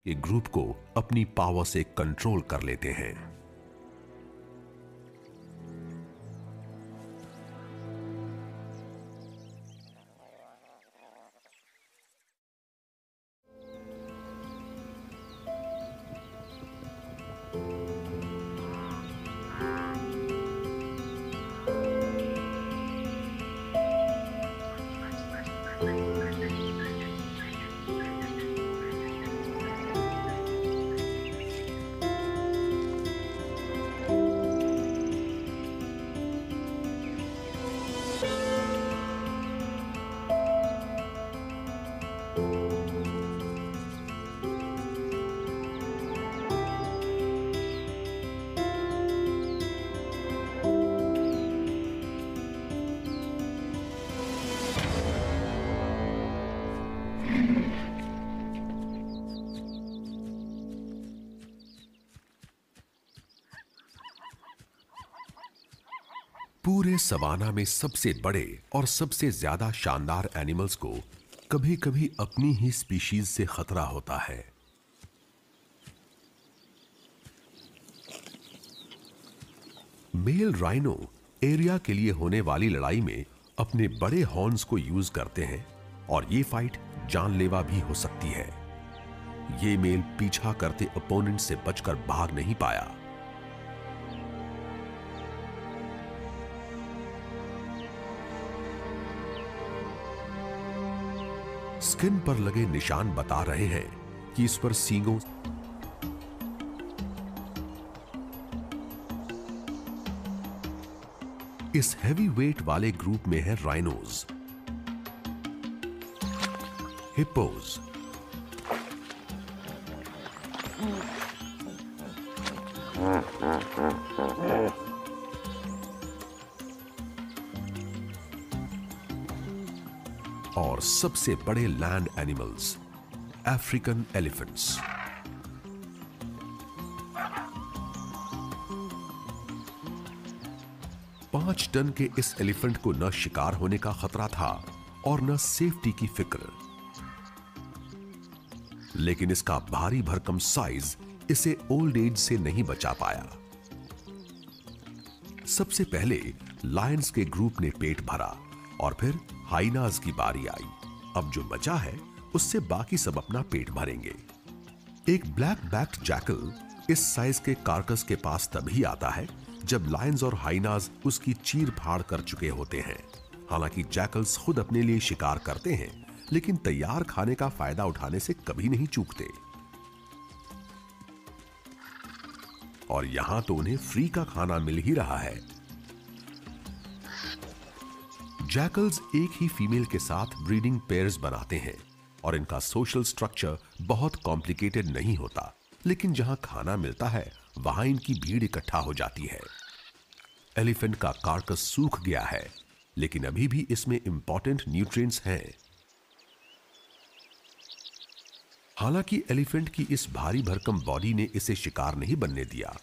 के ग्रुप को अपनी पावर से कंट्रोल कर लेते हैं। पूरे सवाना में सबसे बड़े और सबसे ज्यादा शानदार एनिमल्स को कभी कभी अपनी ही स्पीशीज से खतरा होता है। मेल राइनो एरिया के लिए होने वाली लड़ाई में अपने बड़े हॉर्न्स को यूज करते हैं और ये फाइट जानलेवा भी हो सकती है। ये मेल पीछा करते अपोनेंट से बचकर भाग नहीं पाया। स्किन पर लगे निशान बता रहे हैं कि इस पर सींगों इस हैवी वेट वाले ग्रुप में है राइनोज, हिप्पोज, और सबसे बड़े लैंड एनिमल्स अफ्रीकन एलिफेंट्स। पांच टन के इस एलिफेंट को न शिकार होने का खतरा था और न सेफ्टी की फिक्र, लेकिन इसका भारी भरकम साइज इसे ओल्ड एज से नहीं बचा पाया। सबसे पहले लायंस के ग्रुप ने पेट भरा और फिर हाइनाज की बारी आई। अब जो बचा है उससे बाकी सब अपना पेट भरेंगे। एक ब्लैक बैक्ड जैकल इस साइज के कार्कस के पास तभी आता है जब लायंस और हाइनाज उसकी चीर फाड़ कर चुके होते हैं। हालांकि जैकल्स खुद अपने लिए शिकार करते हैं, लेकिन तैयार खाने का फायदा उठाने से कभी नहीं चूकते। और यहां तो उन्हें फ्री का खाना मिल ही रहा है। जैकल्स एक ही फीमेल के साथ ब्रीडिंग पेयर्स बनाते हैं और इनका सोशल स्ट्रक्चर बहुत कॉम्प्लिकेटेड नहीं होता, लेकिन जहां खाना मिलता है वहां इनकी भीड़ इकट्ठा हो जाती है। एलिफेंट का कार्कस सूख गया है, लेकिन अभी भी इसमें इंपॉर्टेंट न्यूट्रिएंट्स हैं। हालांकि एलिफेंट की इस भारी भरकम बॉडी ने इसे शिकार नहीं बनने दिया,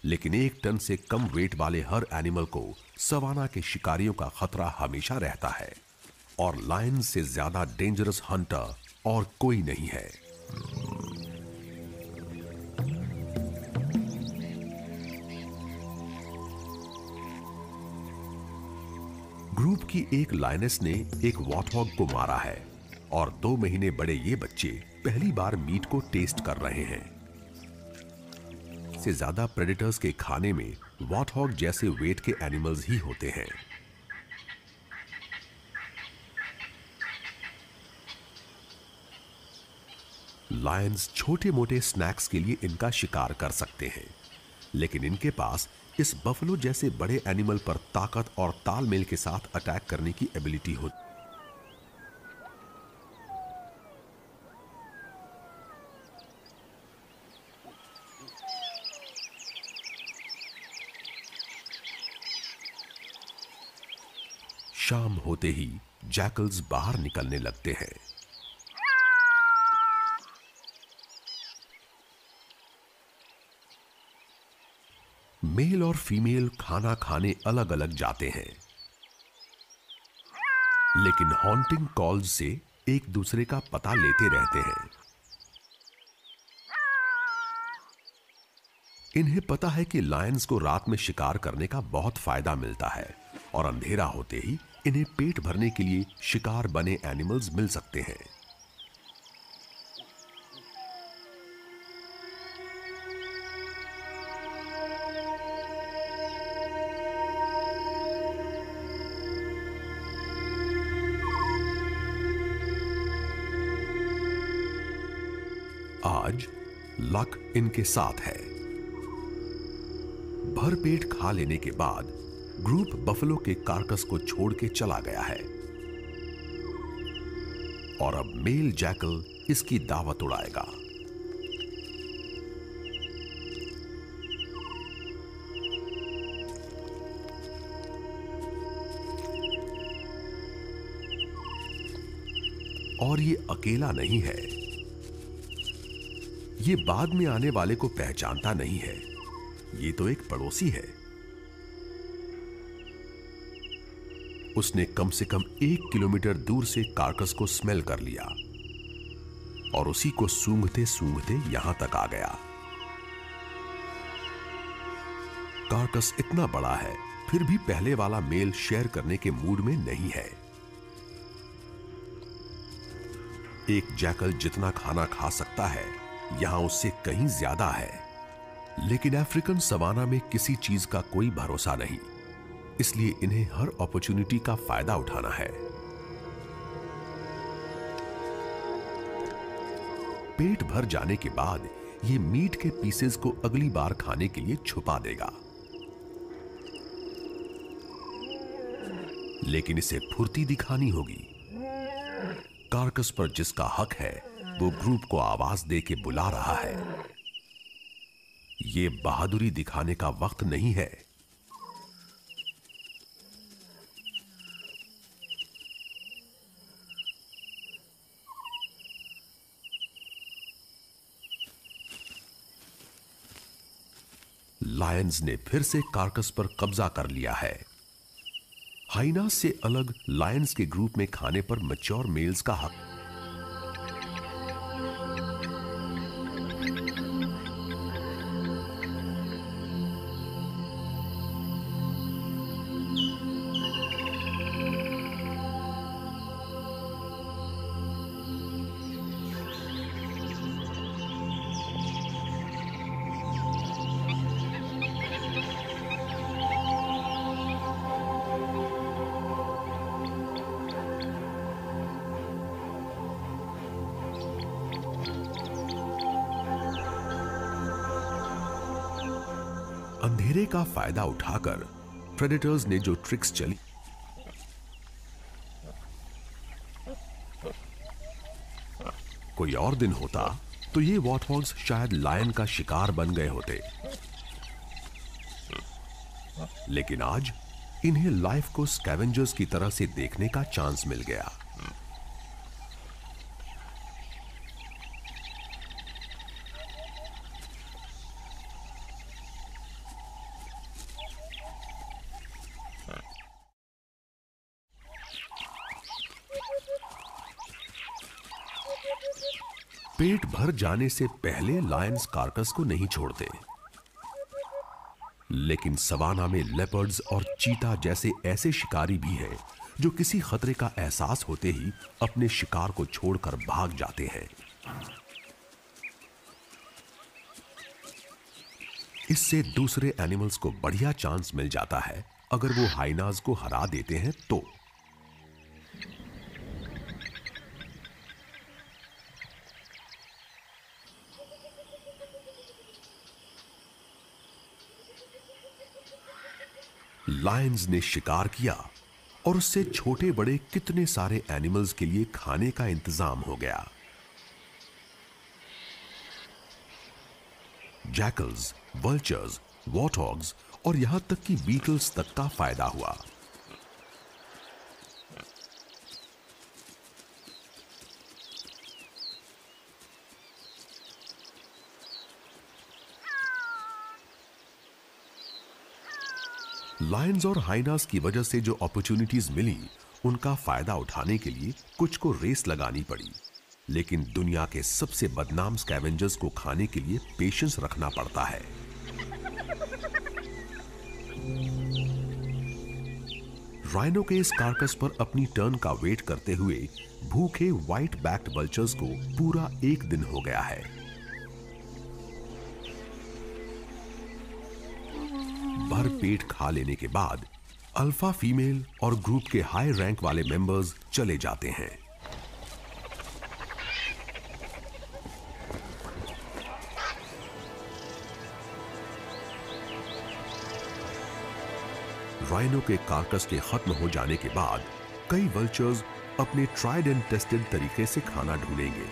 लेकिन 1 टन से कम वेट वाले हर एनिमल को सवाना के शिकारियों का खतरा हमेशा रहता है, और लायन से ज्यादा डेंजरस हंटर और कोई नहीं है। ग्रुप की एक लायनेस ने एक वॉर्थॉग को मारा है और 2 महीने बड़े ये बच्चे पहली बार मीट को टेस्ट कर रहे हैं। से ज्यादा प्रेडेटर्स के खाने में वॉर्थॉग जैसे वेट के एनिमल्स ही होते हैं। लायंस छोटे मोटे स्नैक्स के लिए इनका शिकार कर सकते हैं, लेकिन इनके पास इस बफलो जैसे बड़े एनिमल पर ताकत और तालमेल के साथ अटैक करने की एबिलिटी होती। शाम होते ही जैकल्स बाहर निकलने लगते हैं। मेल और फीमेल खाना खाने अलग अलग जाते हैं, लेकिन हॉन्टिंग कॉल्स से एक दूसरे का पता लेते रहते हैं। इन्हें पता है कि लायंस को रात में शिकार करने का बहुत फायदा मिलता है और अंधेरा होते ही इन्हें पेट भरने के लिए शिकार बने एनिमल्स मिल सकते हैं। आज लक इनके साथ है। भरपेट खा लेने के बाद ग्रुप बफलो के कार्कस को छोड़ के चला गया है और अब मेल जैकल इसकी दावत उड़ाएगा। और ये अकेला नहीं है, ये बाद में आने वाले को पहचानता नहीं है। ये तो एक पड़ोसी है। उसने कम से कम 1 किलोमीटर दूर से कार्कस को स्मेल कर लिया और उसी को सूंघते सूंघते यहां तक आ गया। कार्कस इतना बड़ा है, फिर भी पहले वाला मेल शेयर करने के मूड में नहीं है। एक जैकल जितना खाना खा सकता है, यहां उससे कहीं ज्यादा है। लेकिन अफ्रीकन सवाना में किसी चीज का कोई भरोसा नहीं, इसलिए इन्हें हर अपॉर्चुनिटी का फायदा उठाना है। पेट भर जाने के बाद ये मीट के पीसेस को अगली बार खाने के लिए छुपा देगा। लेकिन इसे फुर्ती दिखानी होगी। कार्कस पर जिसका हक है वो ग्रुप को आवाज दे के बुला रहा है। ये बहादुरी दिखाने का वक्त नहीं है। लायंस ने फिर से कार्कस पर कब्जा कर लिया है। हाइनास से अलग लायंस के ग्रुप में खाने पर मैच्योर मेल्स का हक। अंधेरे का फायदा उठाकर प्रेडेटर्स ने जो ट्रिक्स चली, कोई और दिन होता तो ये वॉर्थॉग्स शायद लायन का शिकार बन गए होते। लेकिन आज इन्हें लाइफ को स्कैवेंजर्स की तरह से देखने का चांस मिल गया। पेट भर जाने से पहले लायंस कार्कस को नहीं छोड़ते, लेकिन सवाना में लेपर्ड्स और चीता जैसे ऐसे शिकारी भी हैं जो किसी खतरे का एहसास होते ही अपने शिकार को छोड़कर भाग जाते हैं। इससे दूसरे एनिमल्स को बढ़िया चांस मिल जाता है अगर वो हाइनास को हरा देते हैं तो। लायंस ने शिकार किया और उससे छोटे बड़े कितने सारे एनिमल्स के लिए खाने का इंतजाम हो गया। जैकल्स, वल्चर्स, वॉर्थॉग्स और यहां तक कि बीटल्स तक का फायदा हुआ। लायंस और हाइनास की वजह से जो अपॉर्चुनिटीज मिली, उनका फायदा उठाने के लिए कुछ को रेस लगानी पड़ी। लेकिन दुनिया के सबसे बदनाम स्कैवेंजर्स को खाने के लिए पेशेंस रखना पड़ता है। राइनो के इस कार्कस पर अपनी टर्न का वेट करते हुए भूखे व्हाइट बैक्ड वल्चर्स को पूरा 1 दिन हो गया है। भर पेट खा लेने के बाद अल्फा फीमेल और ग्रुप के हाई रैंक वाले मेंबर्स चले जाते हैं। राइनो के कार्कस के खत्म हो जाने के बाद कई वल्चर्स अपने ट्राइड एंड टेस्टेड तरीके से खाना ढूंढेंगे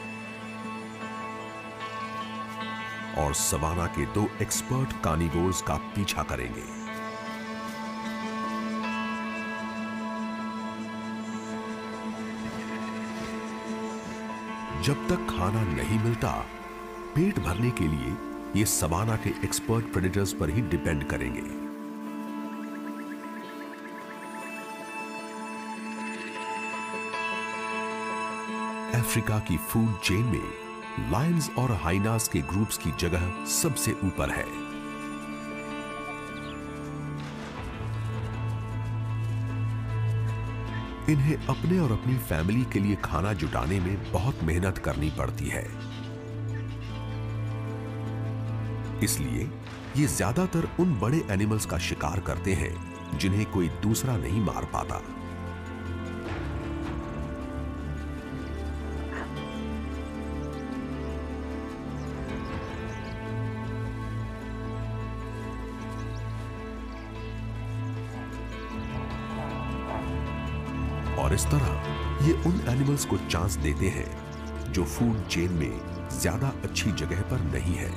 और सवाना के 2 एक्सपर्ट कार्निवोर्स का पीछा करेंगे। जब तक खाना नहीं मिलता, पेट भरने के लिए ये सवाना के एक्सपर्ट प्रेडेटर्स पर ही डिपेंड करेंगे। अफ्रीका की फूड चेन में लायंस और हाइनास के ग्रुप्स की जगह सबसे ऊपर है। इन्हें अपने और अपनी फैमिली के लिए खाना जुटाने में बहुत मेहनत करनी पड़ती है, इसलिए ये ज्यादातर उन बड़े एनिमल्स का शिकार करते हैं जिन्हें कोई दूसरा नहीं मार पाता। और इस तरह ये उन एनिमल्स को चांस देते हैं जो फूड चेन में ज्यादा अच्छी जगह पर नहीं है।